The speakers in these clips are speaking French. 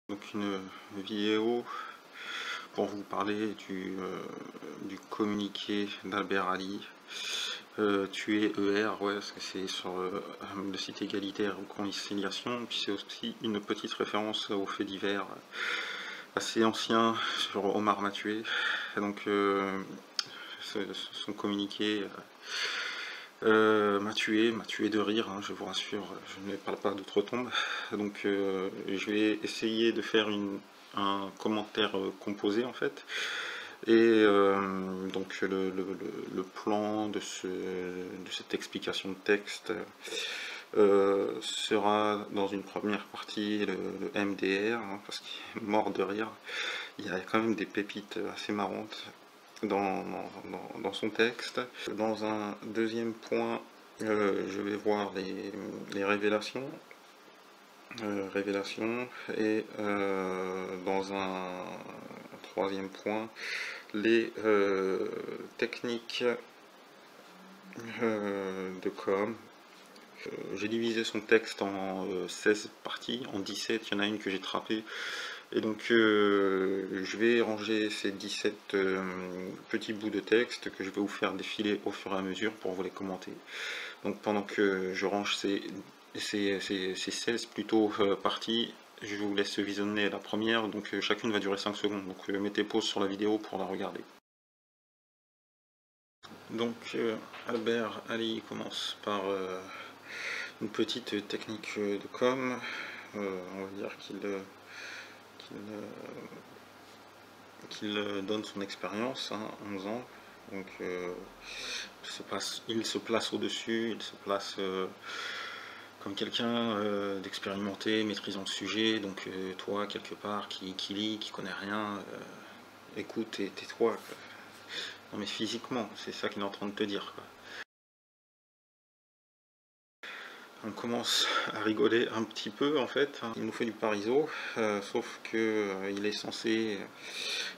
Donc une vidéo pour vous parler du communiqué d'Albert Ali, tuer ER, ouais, parce que c'est sur le site égalitaire ou conciliation, puis c'est aussi une petite référence aux faits divers assez anciens sur Omar m'a tué. Donc son communiqué m'a tué de rire, hein, je vous rassure, je ne parle pas d'outre-tombe. Donc je vais essayer de faire un commentaire composé en fait. Et donc le plan de cette explication de texte sera dans une première partie le MDR, hein, parce qu'il est mort de rire. Il y a quand même des pépites assez marrantes dans son texte. Dans un deuxième point, je vais voir les révélations. Et dans un troisième point, les techniques de com. J'ai divisé son texte en 16 parties, en 17, il y en a une que j'ai trappée. Et donc je vais ranger ces 17 petits bouts de texte que je vais vous faire défiler au fur et à mesure pour vous les commenter. Donc pendant que je range ces 16 plutôt parties, je vous laisse visionner la première, donc chacune va durer 5 secondes, donc mettez pause sur la vidéo pour la regarder. Donc Albert Ali commence par une petite technique de com, on va dire qu'il donne son expérience, hein, 11 ans, donc il se place au-dessus, il se place comme quelqu'un d'expérimenté, maîtrisant le sujet, donc toi quelque part qui lit, qui connaît rien, écoute et tais-toi. Non mais physiquement, c'est ça qu'il est en train de te dire, quoi. On commence à rigoler un petit peu en fait. Il nous fait du pariso, sauf que il est censé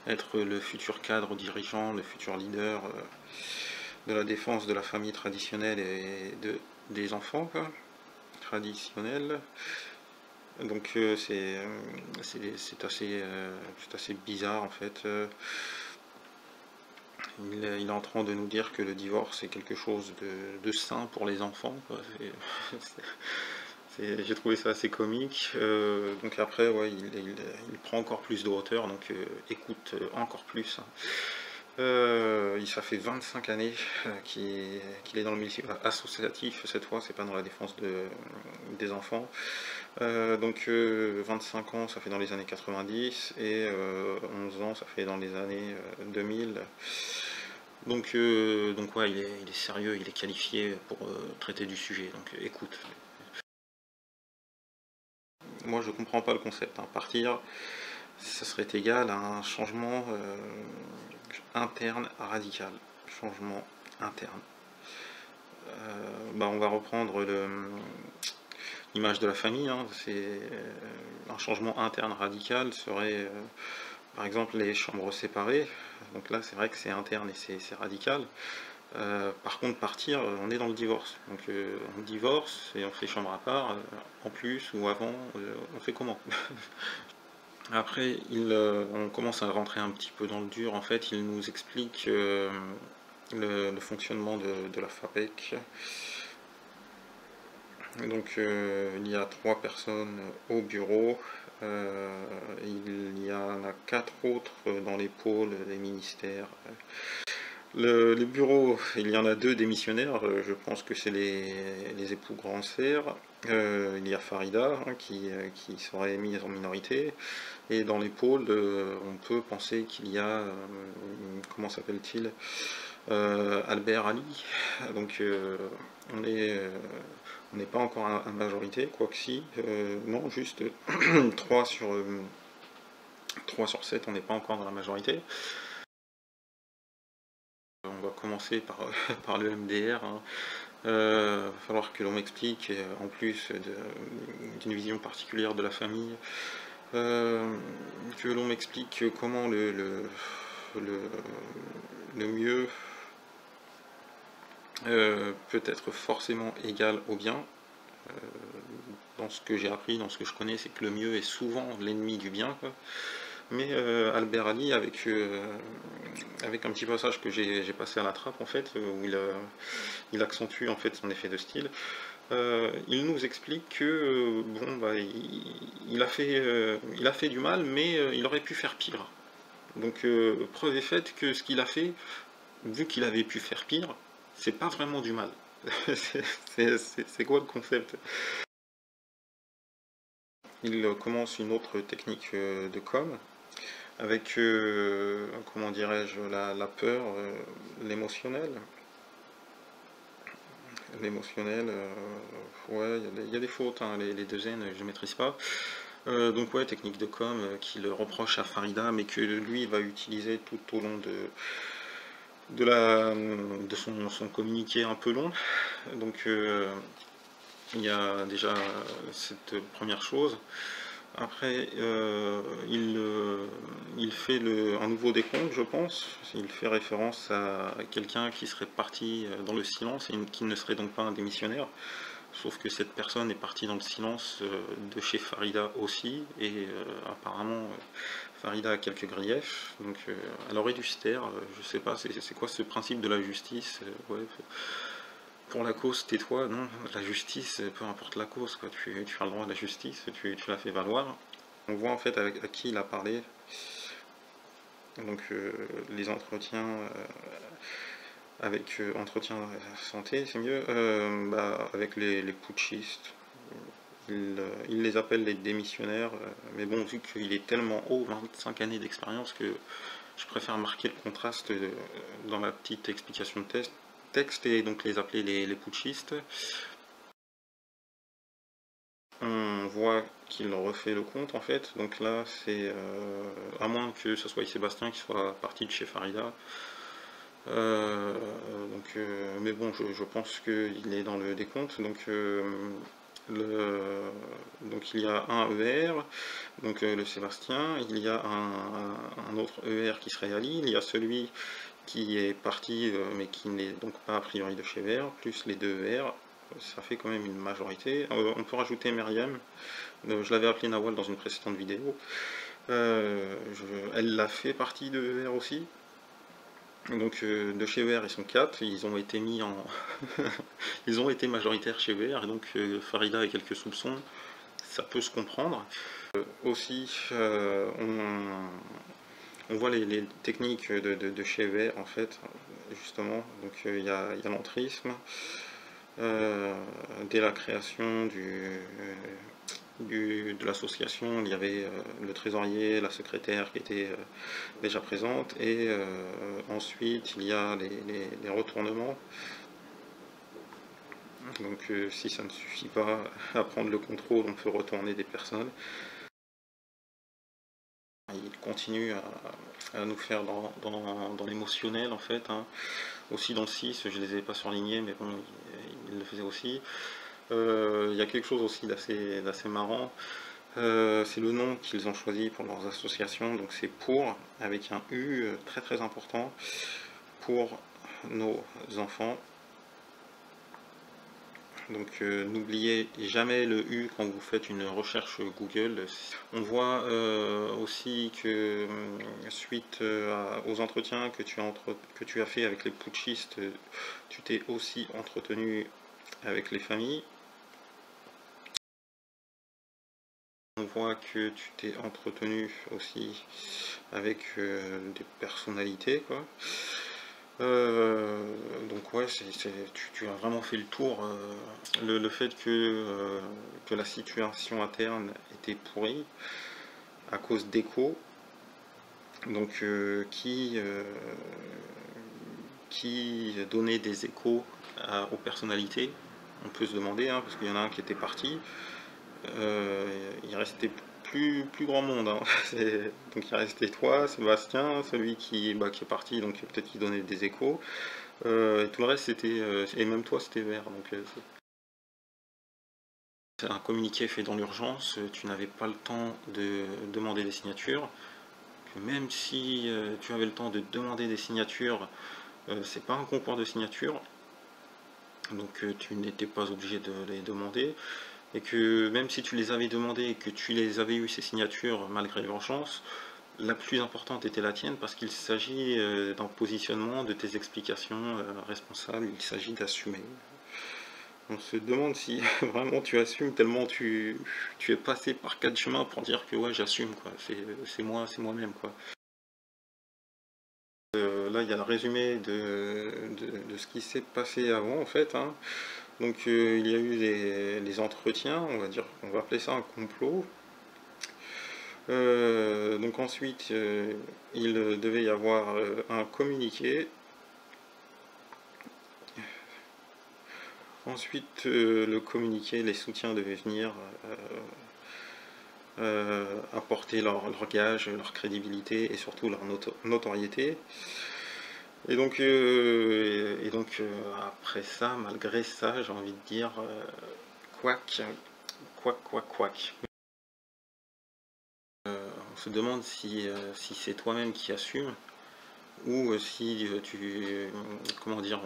être le futur cadre dirigeant, le futur leader de la défense de la famille traditionnelle et des enfants, quoi, traditionnels. Donc c'est assez bizarre en fait. Il est en train de nous dire que le divorce est quelque chose de sain pour les enfants, quoi. J'ai trouvé ça assez comique. Donc après, ouais, il prend encore plus de hauteur, donc écoute encore plus. Ça fait 25 années qu'il est dans le milieu associatif, cette fois, c'est pas dans la défense des enfants. Donc 25 ans, ça fait dans les années 90, et 11 ans, ça fait dans les années 2000. Donc ouais, il est sérieux, il est qualifié pour traiter du sujet, donc écoute. Moi je comprends pas le concept, hein. Partir, ça serait égal à un changement interne radical. Changement interne. On va reprendre l'image de la famille, hein. C'est un changement interne radical serait par exemple les chambres séparées. Donc là c'est vrai que c'est interne et c'est radical. Par contre partir, on est dans le divorce, donc on divorce et on fait chambre à part, en plus ou avant, on fait comment? Après on commence à rentrer un petit peu dans le dur, en fait il nous explique le fonctionnement de la FAPEC. Donc il y a 3 personnes au bureau, il y en a 4 autres dans les pôles des ministères. Les bureaux, il y en a 2 démissionnaires, je pense que c'est les époux Grand-Serre. Il y a Farida, hein, qui serait mise en minorité. Et dans les pôles, on peut penser qu'il y a, comment s'appelle-t-il, Albert Ali. Donc on n'est pas encore à majorité, quoique si, non, juste 3 sur 7, on n'est pas encore dans la majorité. On va commencer par le MDR, hein. Va falloir que l'on m'explique, en plus d'une vision particulière de la famille, que l'on m'explique comment le mieux peut être forcément égal au bien. dans ce que j'ai appris, dans ce que je connais, c'est que le mieux est souvent l'ennemi du bien, quoi. Mais Albert Ali, avec un petit passage que j'ai passé à la trappe, en fait, où il accentue en fait son effet de style, il nous explique que bon, bah, il a fait du mal, mais il aurait pu faire pire. Donc preuve est faite que ce qu'il a fait, vu qu'il avait pu faire pire, c'est pas vraiment du mal. C'est quoi le concept? Il commence une autre technique de com avec, comment dirais-je, la peur, l'émotionnel. L'émotionnel, ouais, il y a des fautes, hein, les deux N, je ne maîtrise pas. Donc ouais, technique de com qu'il reproche à Farida, mais que lui va utiliser tout au long de son communiqué un peu long. Donc il y a déjà cette première chose. Après, il fait un nouveau décompte, je pense. Il fait référence à quelqu'un qui serait parti dans le silence et qui ne serait donc pas un démissionnaire. Sauf que cette personne est partie dans le silence de chez Farida aussi, et apparemment Farida a quelques griefs, donc elle aurait dû se taire, je sais pas, c'est quoi ce principe de la justice, ouais, pour la cause tais-toi, non, la justice, peu importe la cause, quoi, tu as le droit à la justice, tu la fais valoir. On voit en fait à qui il a parlé, donc les entretiens avec entretien santé, c'est mieux, bah, avec les putschistes. Il les appelle les démissionnaires, mais bon, vu qu'il est tellement haut, 25 années d'expérience, que je préfère marquer le contraste dans la petite explication de texte et donc les appeler les putschistes. On voit qu'il refait le compte en fait, donc là c'est à moins que ce soit Sébastien qui soit parti de chez Farida. Mais bon, je pense qu'il est dans le décompte. Donc il y a un ER, donc le Sébastien, il y a un autre ER qui serait Ali, il y a celui qui est parti mais qui n'est donc pas a priori de chez VR, plus les deux ER, ça fait quand même une majorité. On peut rajouter Myriam, je l'avais appelé Nawal dans une précédente vidéo, elle l'a fait partie de ER aussi. Donc de chez ER ils sont 4, ils ont été mis en ils ont été majoritaires chez ER, et donc Farida a quelques soupçons, ça peut se comprendre. Aussi on voit les techniques de chez ER en fait, justement, donc il y a l'entrisme. Dès la création de l'association, il y avait le trésorier, la secrétaire qui était déjà présente, et ensuite il y a les retournements. Donc si ça ne suffit pas à prendre le contrôle, on peut retourner des personnes. Il continue à nous faire dans l'émotionnel en fait, hein. Aussi dans le 6, je ne les ai pas surlignés, mais bon, il le faisait aussi. Il y a quelque chose aussi d'assez marrant, c'est le nom qu'ils ont choisi pour leurs associations, donc c'est pour, avec un U très très important, pour nos enfants. Donc n'oubliez jamais le U quand vous faites une recherche Google. On voit aussi que suite aux entretiens que tu as fait avec les putschistes, tu t'es aussi entretenu avec les familles. On voit que tu t'es entretenu aussi avec des personnalités, quoi. Donc ouais, tu as vraiment fait le tour. Le fait que la situation interne était pourrie à cause d'échos, donc qui donnait des échos aux personnalités, on peut se demander, hein, parce qu'il y en a un qui était parti, il restait plus grand monde, hein. Donc il restait toi, Sébastien, celui qui est parti, donc peut-être qu'il donnait des échos, et tout le reste c'était, et même toi c'était vert, donc c'est un communiqué fait dans l'urgence, tu n'avais pas le temps de demander des signatures, que même si tu avais le temps de demander des signatures, c'est pas un concours de signatures, donc tu n'étais pas obligé de les demander. et que même si tu les avais demandés et que tu les avais eu ces signatures malgré l'urgence, la plus importante était la tienne parce qu'il s'agit d'un positionnement, de tes explications responsables, il s'agit d'assumer. On se demande si vraiment tu assumes tellement tu es passé par quatre chemins pour dire que ouais j'assume quoi, c'est moi-même quoi. Là il y a le résumé de ce qui s'est passé avant en fait, hein. Donc il y a eu des entretiens, on va appeler ça un complot. Donc ensuite il devait y avoir un communiqué. Ensuite le communiqué, les soutiens devaient venir apporter leur gage, leur crédibilité et surtout leur notoriété. Après ça, malgré ça, j'ai envie de dire quack, quack. On se demande si c'est toi-même qui assume ou si comment dire,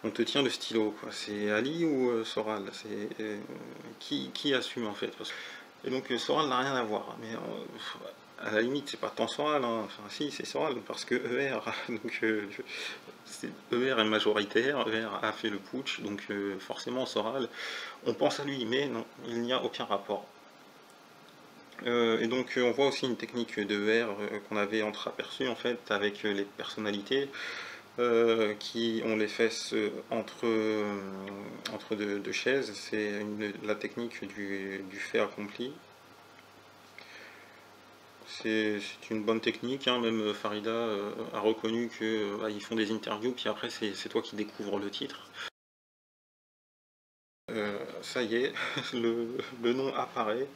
on te tient le stylo, quoi. C'est Ali ou Soral, qui assume en fait. Et donc Soral n'a rien à voir, mais à la limite c'est pas tant Soral, hein. Enfin si c'est Soral parce que ER, donc ER est majoritaire, ER a fait le putsch, donc forcément Soral, on pense à lui, mais non, il n'y a aucun rapport. Et donc on voit aussi une technique de ER qu'on avait entreaperçue en fait avec les personnalités qui ont les fesses entre deux chaises, c'est la technique du fait accompli. C'est une bonne technique, hein. Même Farida a reconnu qu'ils font des interviews, puis après c'est toi qui découvres le titre. Ça y est, le nom apparaît.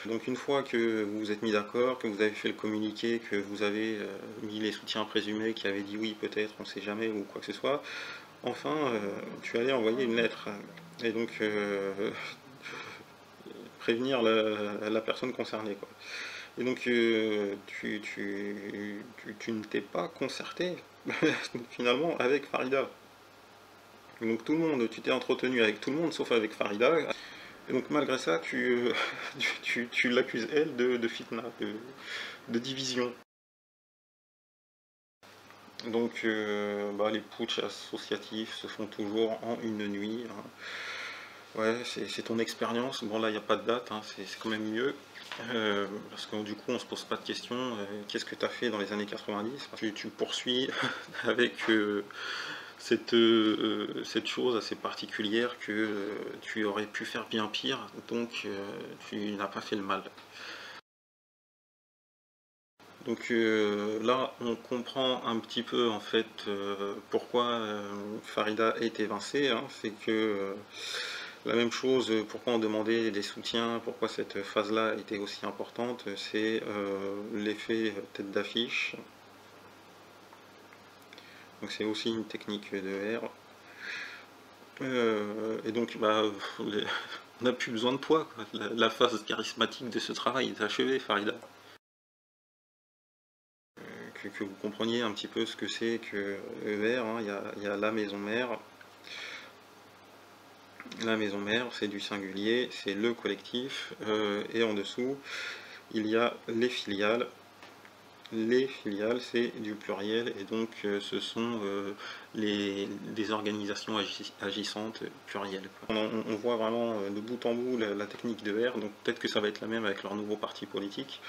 Donc une fois que vous vous êtes mis d'accord, que vous avez fait le communiqué, que vous avez mis les soutiens présumés qui avaient dit oui peut-être, on sait jamais ou quoi que ce soit, enfin tu allais envoyer une lettre et donc prévenir la personne concernée, quoi. Et donc tu ne t'es pas concerté finalement avec Farida. Donc tout le monde, tu t'es entretenu avec tout le monde sauf avec Farida. Et donc malgré ça, tu l'accuses elle de fitna, de division. Donc les putschs associatifs se font toujours en une nuit, hein. Ouais, c'est ton expérience. Bon là, il n'y a pas de date, hein, c'est quand même mieux. Parce que du coup, on se pose pas de questions. Qu'est-ce que tu as fait dans les années 90? Tu poursuis avec cette chose assez particulière que tu aurais pu faire bien pire, donc tu n'as pas fait le mal. Donc là, on comprend un petit peu en fait pourquoi Farida est évincée, hein. C'est que la même chose, pourquoi on demandait des soutiens, pourquoi cette phase-là était aussi importante, c'est l'effet tête d'affiche. Donc c'est aussi une technique de R. Et donc on n'a plus besoin de toi, quoi. La phase charismatique de ce travail est achevée, Farida. Que vous compreniez un petit peu ce que c'est que ER, hein. Il y a la maison mère. La maison mère, c'est du singulier, c'est le collectif, et en dessous, il y a les filiales. Les filiales, c'est du pluriel, et donc ce sont des organisations agissantes plurielles. On voit vraiment de bout en bout la technique de R, donc peut-être que ça va être la même avec leur nouveau parti politique.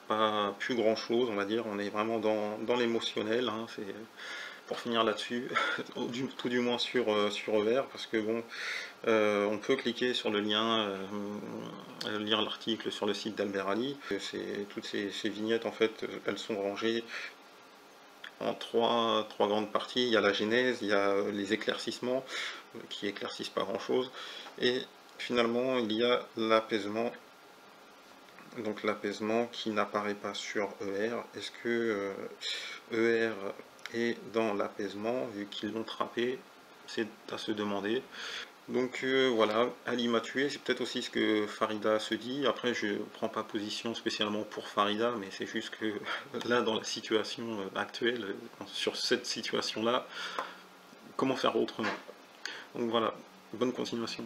Pas plus grand chose, on va dire, on est vraiment dans l'émotionnel, hein. C'est pour finir là-dessus, tout du moins sur ER, parce que bon, on peut cliquer sur le lien, lire l'article sur le site d'Albert Ali. Toutes ces vignettes, en fait, elles sont rangées en trois grandes parties. Il y a la genèse, il y a les éclaircissements, qui éclaircissent pas grand-chose, et finalement, il y a l'apaisement. Donc l'apaisement qui n'apparaît pas sur ER. Est-ce que ER est dans l'apaisement, vu qu'ils l'ont trappé? C'est à se demander. Donc voilà, Ali m'a tué, c'est peut-être aussi ce que Farida se dit. Après, je ne prends pas position spécialement pour Farida, mais c'est juste que là, dans la situation actuelle, sur cette situation-là, comment faire autrement. Donc voilà, bonne continuation.